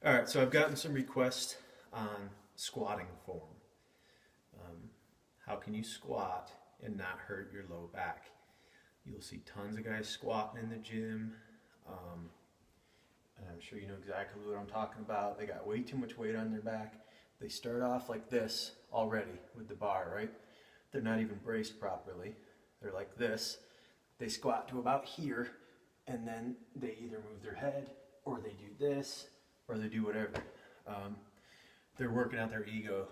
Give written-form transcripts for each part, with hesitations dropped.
All right, so I've gotten some requests on squatting form. How can you squat and not hurt your low back? You'll see tons of guys squatting in the gym, and I'm sure you know exactly what I'm talking about. They got way too much weight on their back. They start off like this already with the bar, right? They're not even braced properly. They're like this. They squat to about here, and then they either move their head, or they do this, or they do whatever. They're working out their ego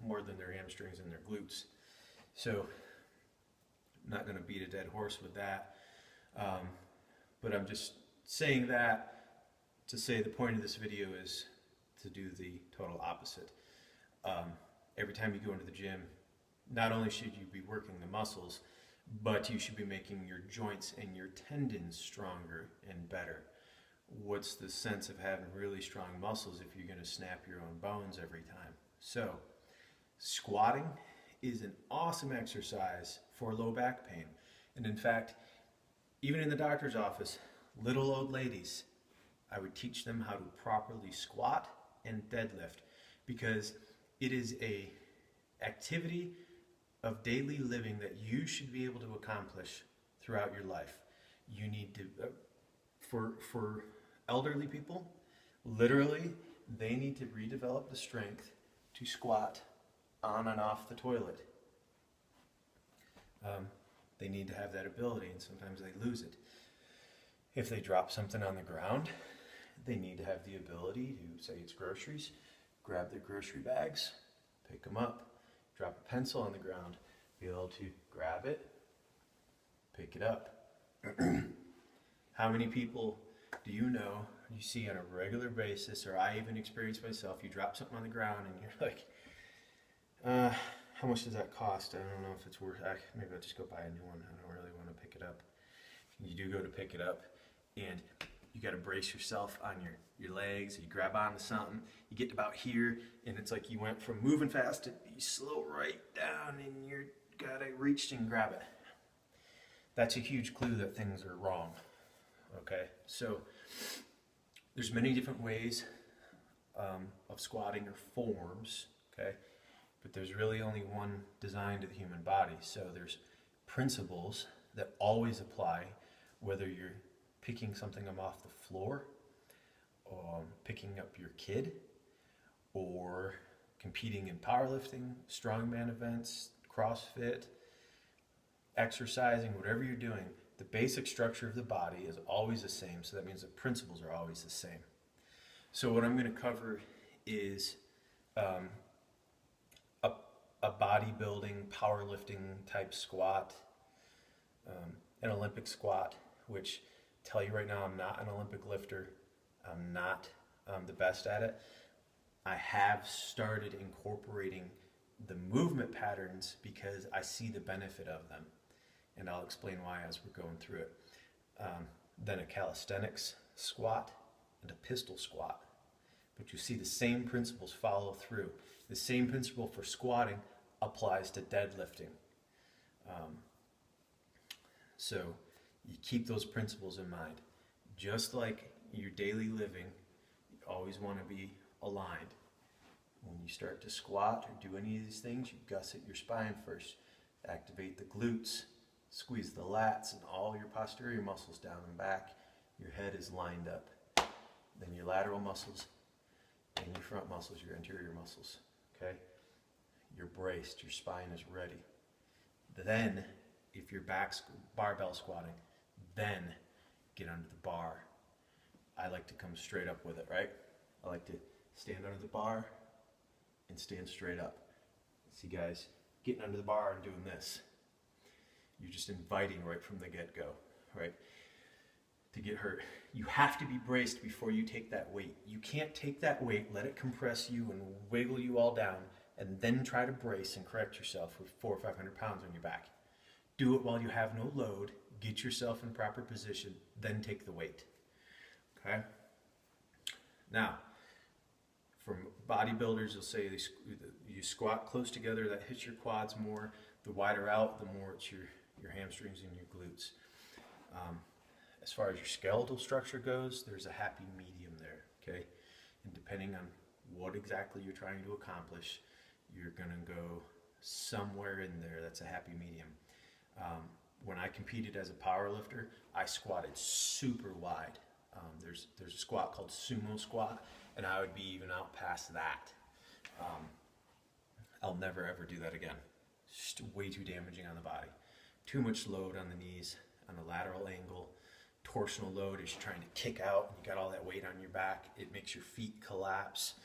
more than their hamstrings and their glutes. So, I'm not going to beat a dead horse with that. But I'm just saying that to say the point of this video is to do the total opposite. Every time you go into the gym, not only should you be working the muscles, but you should be making your joints and your tendons stronger and better. What's the sense of having really strong muscles if you're going to snap your own bones every time? So, squatting is an awesome exercise for low back pain. And in fact, even in the doctor's office, little old ladies, I would teach them how to properly squat and deadlift, because it is a activity of daily living that you should be able to accomplish throughout your life. You need to, for elderly people, literally, they need to redevelop the strength to squat on and off the toilet. They need to have that ability, and sometimes they lose it. If they drop something on the ground, they need to have the ability to, say it's groceries, grab their grocery bags, pick them up, drop a pencil on the ground, be able to grab it, pick it up. How many people do you know, you see on a regular basis, or I even experience myself, you drop something on the ground and you're like, how much does that cost? I don't know if it's worth it. Maybe I'll just go buy a new one. I don't really want to pick it up. You do go to pick it up, and you got to brace yourself on your legs. You grab onto something. You get about here, and it's like you went from moving fast to you slow right down, and you got to reach and grab it. That's a huge clue that things are wrong. Okay, so there's many different ways of squatting or forms. Okay. But there's really only one design to the human body. So there's principles that always apply, whether you're picking something up off the floor, picking up your kid, or competing in powerlifting, strongman events, CrossFit, exercising, whatever you're doing, the basic structure of the body is always the same. So that means the principles are always the same. So what I'm going to cover is a bodybuilding, powerlifting type squat, an Olympic squat, which tell you right now I'm not an Olympic lifter. I'm not the best at it. I have started incorporating the movement patterns because I see the benefit of them, and I'll explain why as we're going through it. Then a calisthenics squat and a pistol squat. But you see the same principles follow through. The same principle for squatting applies to deadlifting. So you keep those principles in mind. Just like your daily living, you always want to be aligned. When you start to squat or do any of these things, you gusset your spine first. Activate the glutes, squeeze the lats and all your posterior muscles down and back. Your head is lined up. Then your lateral muscles and your front muscles, your anterior muscles. Okay? You're braced, your spine is ready. Then, if you're barbell squatting, then get under the bar. I like to come straight up with it, right? I like to stand under the bar and stand straight up. See guys, getting under the bar and doing this. You're just inviting right from the get-go, right? To get hurt. You have to be braced before you take that weight. You can't take that weight, let it compress you and wiggle you all down, and then try to brace and correct yourself with 400 or 500 pounds on your back. Do it while you have no load, get yourself in proper position, then take the weight. Okay? Now, from bodybuilders, they'll say you squat close together, that hits your quads more. The wider out, the more it's your hamstrings and your glutes. As far as your skeletal structure goes, there's a happy medium there, okay? And depending on what exactly you're trying to accomplish, you're gonna go somewhere in there that's a happy medium. When I competed as a power lifter, I squatted super wide. There's a squat called sumo squat, and I would be even out past that. I'll never ever do that again. It's just way too damaging on the body. Too much load on the knees, on the lateral angle. Torsional load as you're trying to kick out and you got all that weight on your back. It makes your feet collapse.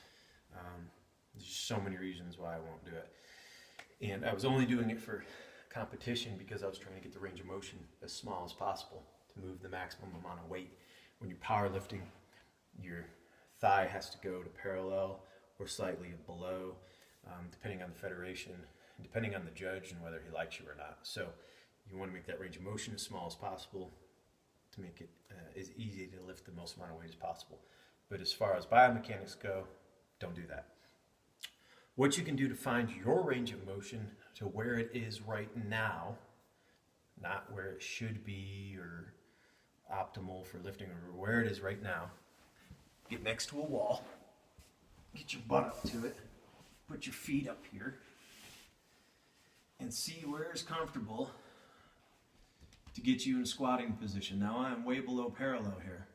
There's just so many reasons why I won't do it. And I was only doing it for competition because I was trying to get the range of motion as small as possible to move the maximum amount of weight. When you're powerlifting, your thigh has to go to parallel or slightly below, depending on the federation, depending on the judge and whether he likes you or not. So you want to make that range of motion as small as possible to make it as easy to lift the most amount of weight as possible. But as far as biomechanics go, don't do that. What you can do to find your range of motion to where it is right now, not where it should be or optimal for lifting, or where it is right now, get next to a wall, get your butt up to it, put your feet up here, and see where is comfortable to get you in a squatting position. Now I'm way below parallel here,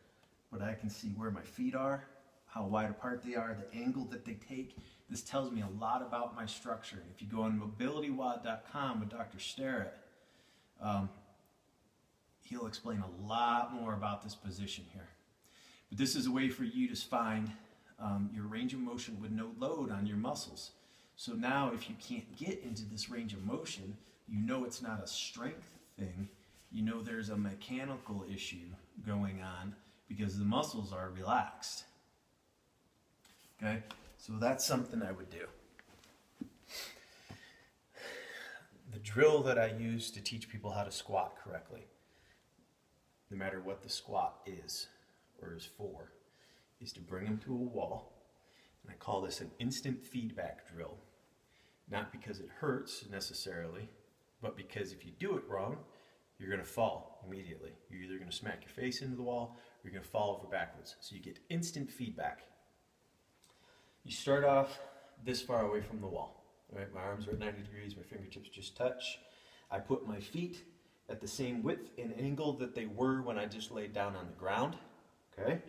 but I can see where my feet are, how wide apart they are, the angle that they take. This tells me a lot about my structure. If you go on mobilitywod.com with Dr. Starrett, he'll explain a lot more about this position here. But this is a way for you to find your range of motion with no load on your muscles. So now if you can't get into this range of motion, you know it's not a strength thing. You know there's a mechanical issue going on because the muscles are relaxed. Okay, so that's something I would do. The drill that I use to teach people how to squat correctly, no matter what the squat is or is for, is to bring them to a wall. And I call this an instant feedback drill. Not because it hurts necessarily, but because if you do it wrong, you're going to fall immediately. You're either going to smack your face into the wall or you're going to fall over backwards. So you get instant feedback. You start off this far away from the wall. All right, my arms are at 90 degrees, my fingertips just touch. I put my feet at the same width and angle that they were when I just laid down on the ground. Okay?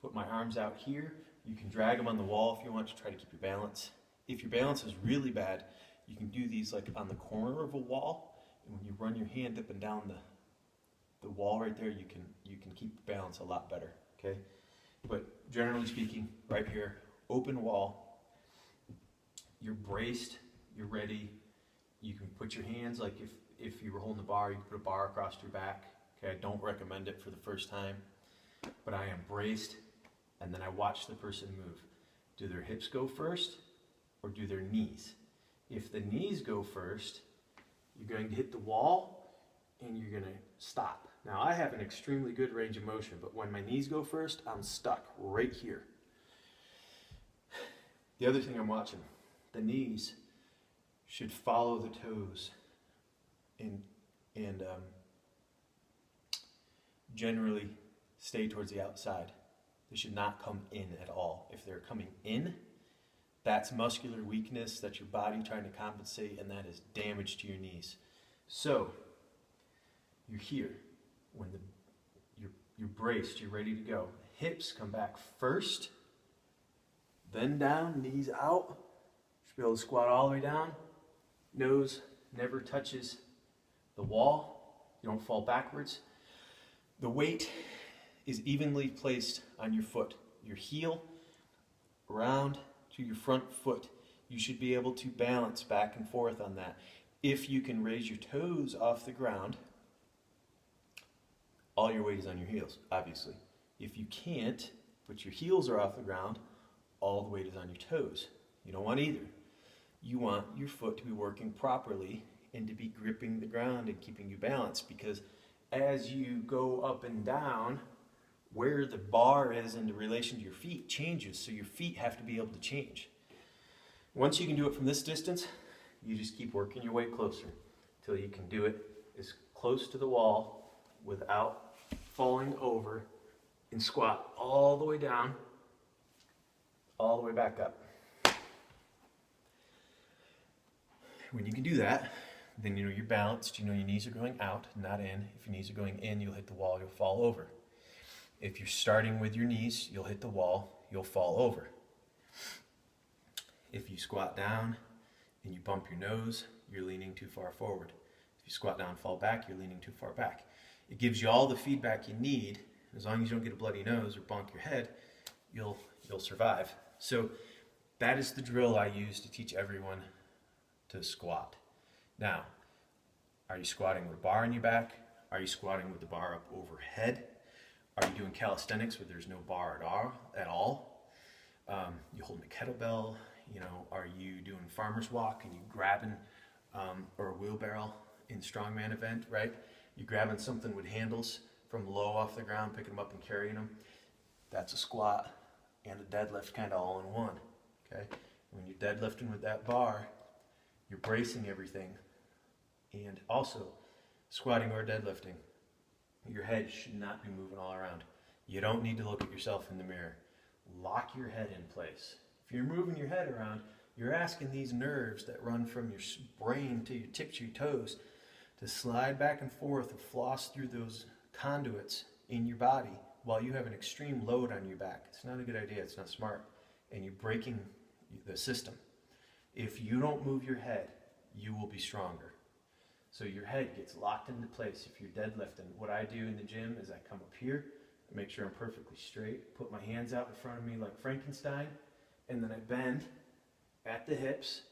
Put my arms out here. You can drag them on the wall if you want to try to keep your balance. If your balance is really bad, you can do these like on the corner of a wall. And when you run your hand up and down the wall right there, you can keep balance a lot better. Okay? But generally speaking, right here, open wall. You're braced. You're ready. You can put your hands, like if you were holding the bar, you can put a bar across your back. Okay, I don't recommend it for the first time, but I am braced, and then I watch the person move. Do their hips go first, or do their knees? If the knees go first, you're going to hit the wall, and you're going to stop. Now, I have an extremely good range of motion, but when my knees go first, I'm stuck right here. The other thing I'm watching, the knees should follow the toes and generally stay towards the outside. They should not come in at all. If they're coming in, that's muscular weakness, that's your body trying to compensate, and that is damage to your knees. So, you're here. When you're braced, you're ready to go. Hips come back first, then down, knees out. You should be able to squat all the way down. Nose never touches the wall. You don't fall backwards. The weight is evenly placed on your foot. Your heel around to your front foot. You should be able to balance back and forth on that. If you can raise your toes off the ground, all your weight is on your heels, obviously. If you can't, but your heels are off the ground, all the weight is on your toes. You don't want either. You want your foot to be working properly and to be gripping the ground and keeping you balanced, because as you go up and down, where the bar is in relation to your feet changes, so your feet have to be able to change. Once you can do it from this distance, you just keep working your way closer until you can do it as close to the wall without falling over and squat all the way down, all the way back up. When you can do that, then you know you're balanced, you know your knees are going out, not in. If your knees are going in, you'll hit the wall, you'll fall over. If you're starting with your knees, you'll hit the wall, you'll fall over. If you squat down and you bump your nose, you're leaning too far forward. If you squat down and fall back, you're leaning too far back. It gives you all the feedback you need. As long as you don't get a bloody nose or bonk your head, you'll survive. So that is the drill I use to teach everyone to squat. Now, are you squatting with a bar on your back? Are you squatting with the bar up overhead? Are you doing calisthenics where there's no bar at all? You holding a kettlebell? You know, are you doing farmer's walk and you grabbing or a wheelbarrow in strongman event, right? You grabbing something with handles from low off the ground, picking them up and carrying them. That's a squat and a deadlift kind of all in one, okay? When you're deadlifting with that bar, you're bracing everything. And also, squatting or deadlifting, your head should not be moving all around. You don't need to look at yourself in the mirror. Lock your head in place. If you're moving your head around, you're asking these nerves that run from your brain to your tips of your toes to slide back and forth or floss through those conduits in your body while you have an extreme load on your back. It's not a good idea, it's not smart, and you're breaking the system. If you don't move your head, you will be stronger. So your head gets locked into place if you're deadlifting. What I do in the gym is I come up here, make sure I'm perfectly straight, put my hands out in front of me like Frankenstein, and then I bend at the hips,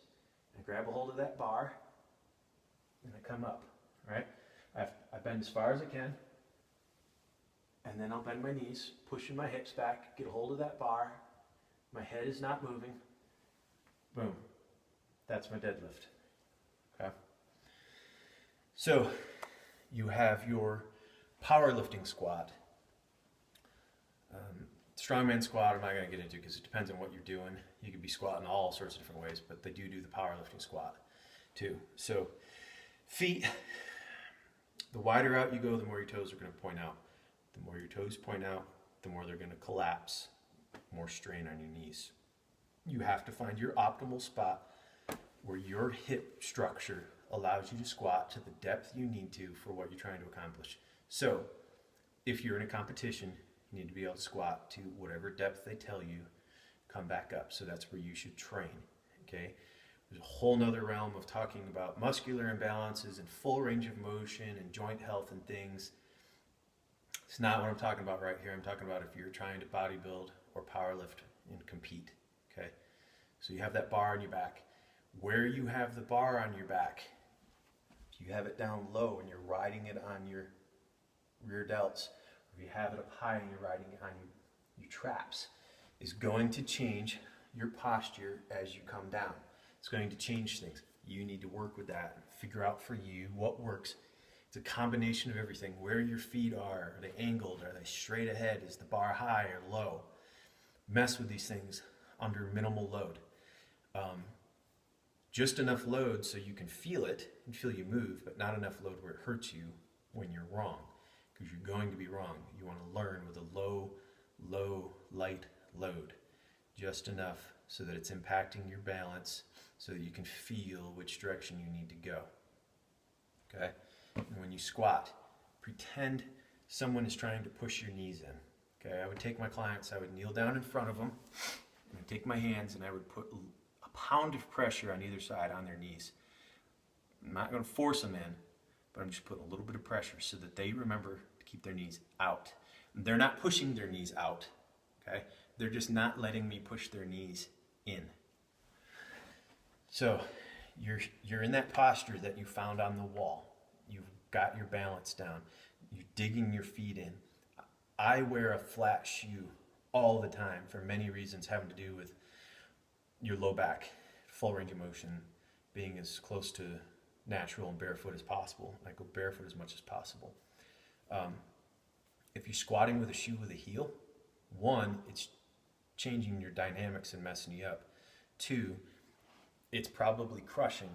and grab a hold of that bar, and I come up, right? I bend as far as I can, and then I'll bend my knees, pushing my hips back, get a hold of that bar, my head is not moving, boom. That's my deadlift, okay? So you have your powerlifting squat. Strongman squat I'm not going to get into because it depends on what you're doing. You could be squatting all sorts of different ways, but they do the powerlifting squat too. So feet, the wider out you go, the more your toes are going to point out. The more your toes point out, the more they're going to collapse, more strain on your knees. You have to find your optimal spot where your hip structure allows you to squat to the depth you need to for what you're trying to accomplish. So if you're in a competition, you need to be able to squat to whatever depth they tell you, come back up. So that's where you should train, okay? There's a whole nother realm of talking about muscular imbalances and full range of motion and joint health and things. It's not what I'm talking about right here. I'm talking about if you're trying to bodybuild or powerlift and compete, okay? So you have that bar on your back. Where you have the bar on your back, if you have it down low and you're riding it on your rear delts, or if you have it up high and you're riding it on your traps, is going to change your posture as you come down. It's going to change things. You need to work with that, figure out for you what works. It's a combination of everything. Where your feet are they angled? Are they straight ahead? Is the bar high or low? Mess with these things under minimal load. Just enough load so you can feel it and feel you move, but not enough load where it hurts you when you're wrong, because you're going to be wrong. You want to learn with a low, light load. Just enough so that it's impacting your balance so that you can feel which direction you need to go. Okay? And when you squat, pretend someone is trying to push your knees in. Okay? I would take my clients, I would kneel down in front of them, and I'd take my hands and I would put a pound of pressure on either side on their knees. I'm not going to force them in, but I'm just putting a little bit of pressure so that they remember to keep their knees out. And they're not pushing their knees out, okay? They're just not letting me push their knees in. So you're in that posture that you found on the wall. You've got your balance down. You're digging your feet in. I wear a flat shoe all the time for many reasons having to do with your low back, full range of motion, being as close to natural and barefoot as possible. I go barefoot as much as possible. If you're squatting with a shoe with a heel, one, it's changing your dynamics and messing you up. Two, it's probably crushing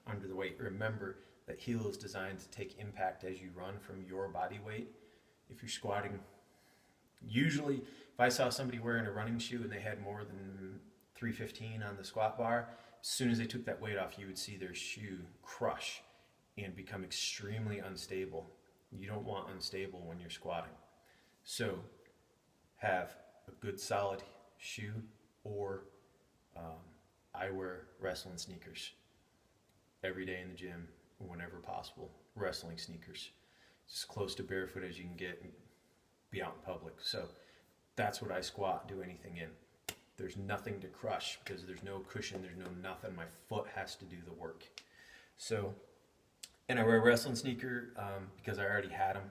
under the weight. Remember that heel is designed to take impact as you run from your body weight. If you're squatting Usually, if I saw somebody wearing a running shoe and they had more than 315 on the squat bar, as soon as they took that weight off, you would see their shoe crush and become extremely unstable. You don't want unstable when you're squatting. So have a good solid shoe, or I wear wrestling sneakers every day in the gym, whenever possible. Wrestling sneakers, as close to barefoot as you can get and be out in public. So that's what I squat, do anything in. There's nothing to crush because there's no cushion, there's no nothing. My foot has to do the work. So, and I wear a wrestling sneaker because I already had them,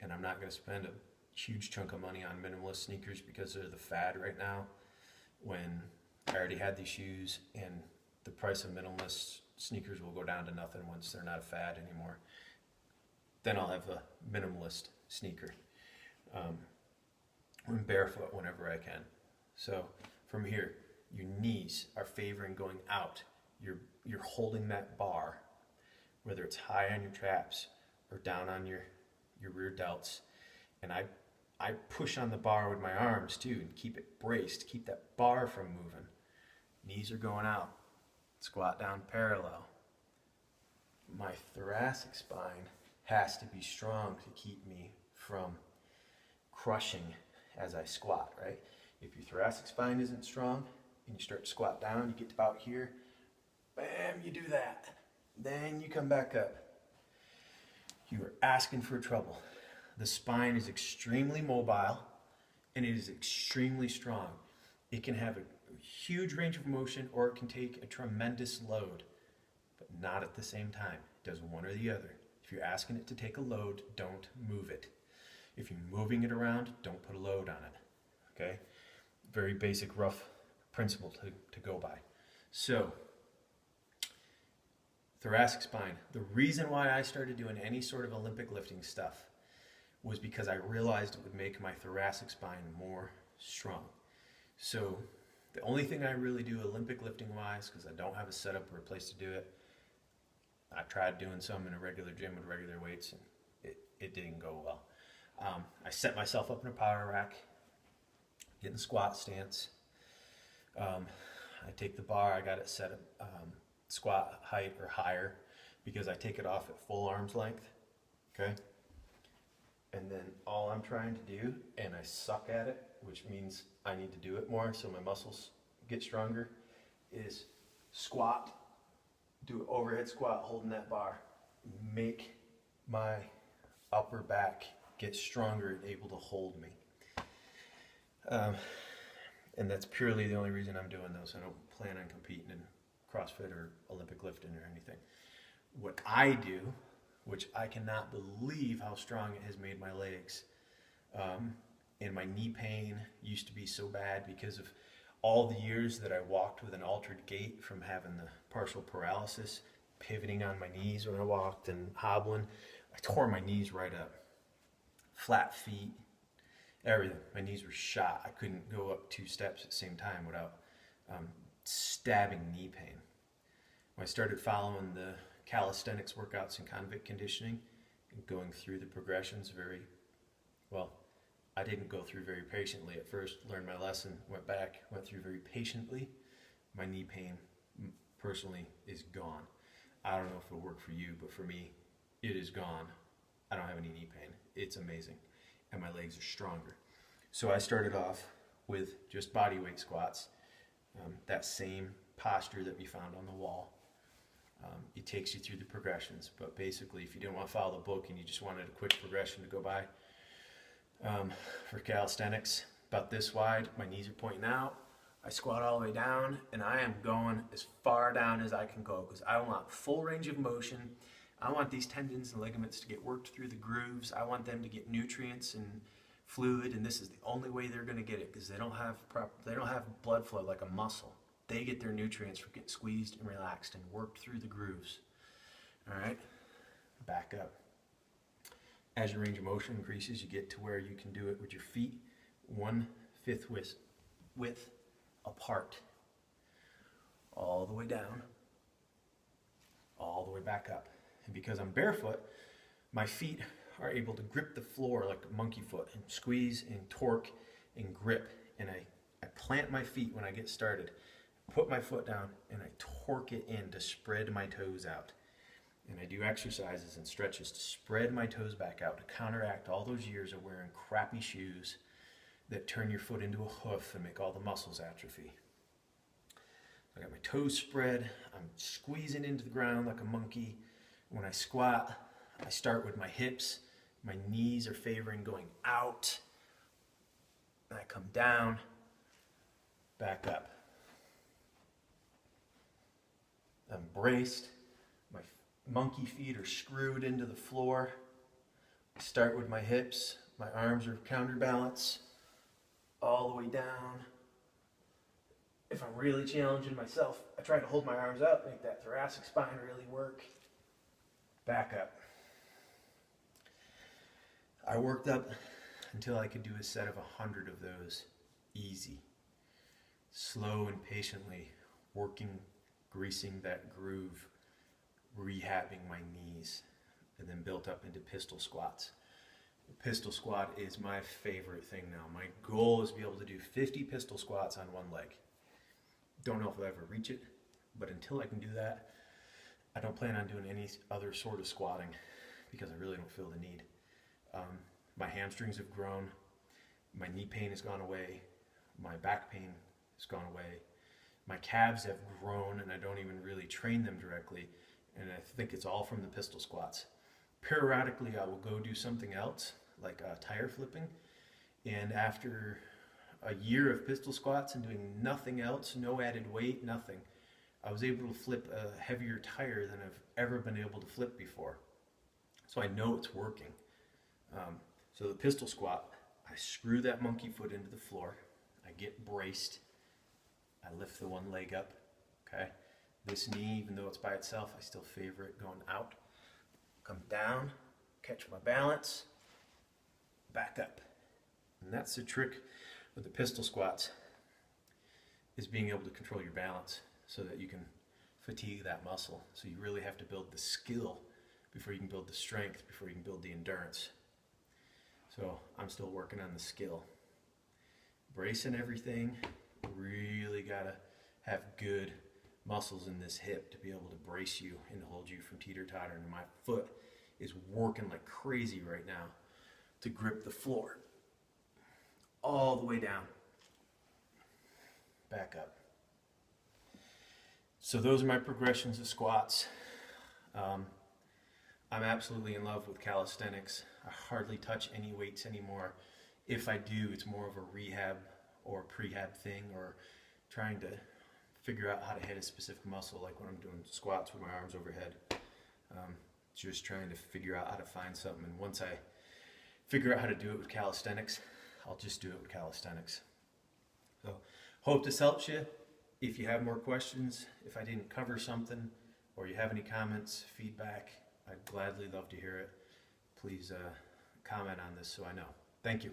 and I'm not going to spend a huge chunk of money on minimalist sneakers because they're the fad right now, when I already had these shoes, and the price of minimalist sneakers will go down to nothing once they're not a fad anymore. Then I'll have a minimalist sneaker. I'm barefoot whenever I can. So from here, your knees are favoring going out. You're holding that bar, whether it's high on your traps or down on your rear delts. And I push on the bar with my arms too and keep it braced, keep that bar from moving. Knees are going out. Squat down parallel. My thoracic spine has to be strong to keep me from crushing as I squat, right? If your thoracic spine isn't strong and you start to squat down, you get to about here, bam, you do that. Then you come back up. You are asking for trouble. The spine is extremely mobile and it is extremely strong. It can have a huge range of motion, or it can take a tremendous load, but not at the same time. It does one or the other. If you're asking it to take a load, don't move it. If you're moving it around, don't put a load on it. Okay? Very basic, rough principle to go by. So, thoracic spine. The reason why I started doing any sort of Olympic lifting stuff was because I realized it would make my thoracic spine more strong. So, the only thing I really do Olympic lifting wise, because I don't have a setup or a place to do it, I tried doing some in a regular gym with regular weights, and it didn't go well. I set myself up in a power rack, get in the squat stance. I take the bar, I got it set up squat height or higher, because I take it off at full arm's length, okay? And then all I'm trying to do, and I suck at it, which means I need to do it more so my muscles get stronger, is squat, do an overhead squat holding that bar. Make my upper back get stronger and able to hold me. And that's purely the only reason I'm doing those. I don't plan on competing in CrossFit or Olympic lifting or anything. What I do, which I cannot believe how strong it has made my legs, and my knee pain used to be so bad because of all the years that I walked with an altered gait from having the partial paralysis, pivoting on my knees when I walked and hobbling. I tore my knees right up. Flat feet, everything. My knees were shot. I couldn't go up 2 steps at the same time without stabbing knee pain. When I started following the calisthenics workouts and convict conditioning and going through the progressions very well, I didn't go through very patiently at first, learned my lesson, went back, went through very patiently. My knee pain personally is gone. I don't know if it'll work for you, but for me, it is gone. I don't have any knee pain. It's amazing. And my legs are stronger. So I started off with just body weight squats, that same posture that we found on the wall. It takes you through the progressions, but basically if you didn't want to follow the book and you just wanted a quick progression to go by, for calisthenics, about this wide, my knees are pointing out, I squat all the way down, and I am going as far down as I can go, because I want full range of motion. I want these tendons and ligaments to get worked through the grooves. I want them to get nutrients and fluid, and this is the only way they're going to get it, because they don't have blood flow like a muscle. They get their nutrients from getting squeezed and relaxed and worked through the grooves. All right, back up. As your range of motion increases, you get to where you can do it with your feet 1/5 width apart, all the way down, all the way back up. And because I'm barefoot, my feet are able to grip the floor like a monkey foot and squeeze and torque and grip. And I plant my feet when I get started, put my foot down, and I torque it in to spread my toes out. And I do exercises and stretches to spread my toes back out to counteract all those years of wearing crappy shoes that turn your foot into a hoof and make all the muscles atrophy. I got my toes spread, I'm squeezing into the ground like a monkey. When I squat, I start with my hips, my knees are favoring going out. I come down, back up. I'm braced, my monkey feet are screwed into the floor. I start with my hips, my arms are counterbalance, all the way down. If I'm really challenging myself, I try to hold my arms up, make that thoracic spine really work. Back up. I worked up until I could do a set of 100 of those, easy. Slow and patiently, working, greasing that groove, rehabbing my knees, and then built up into pistol squats. The pistol squat is my favorite thing now. My goal is to be able to do 50 pistol squats on one leg. Don't know if I'll ever reach it, but until I can do that, I don't plan on doing any other sort of squatting because I really don't feel the need. My hamstrings have grown, my knee pain has gone away, my back pain has gone away, my calves have grown and I don't even really train them directly, and I think it's all from the pistol squats. Periodically I will go do something else, like tire flipping, and after a year of pistol squats and doing nothing else, no added weight, nothing, I was able to flip a heavier tire than I've ever been able to flip before. So I know it's working. So the pistol squat, I screw that monkey foot into the floor, I get braced, I lift the one leg up, okay? This knee, even though it's by itself, I still favor it going out. Come down, catch my balance, back up. And that's the trick with the pistol squats, is being able to control your balance so that you can fatigue that muscle. So you really have to build the skill before you can build the strength, before you can build the endurance. So I'm still working on the skill. Bracing everything, really gotta have good muscles in this hip to be able to brace you and hold you from teeter-tottering. My foot is working like crazy right now to grip the floor. All the way down. Back up. So those are my progressions of squats. I'm absolutely in love with calisthenics. I hardly touch any weights anymore. If I do, it's more of a rehab or prehab thing, or trying to figure out how to hit a specific muscle, like when I'm doing squats with my arms overhead. Just trying to figure out how to find something, and once I figure out how to do it with calisthenics, I'll just do it with calisthenics. So hope this helps you. If you have more questions, if I didn't cover something, or you have any comments, feedback, I'd gladly love to hear it. Please comment on this so I know. Thank you.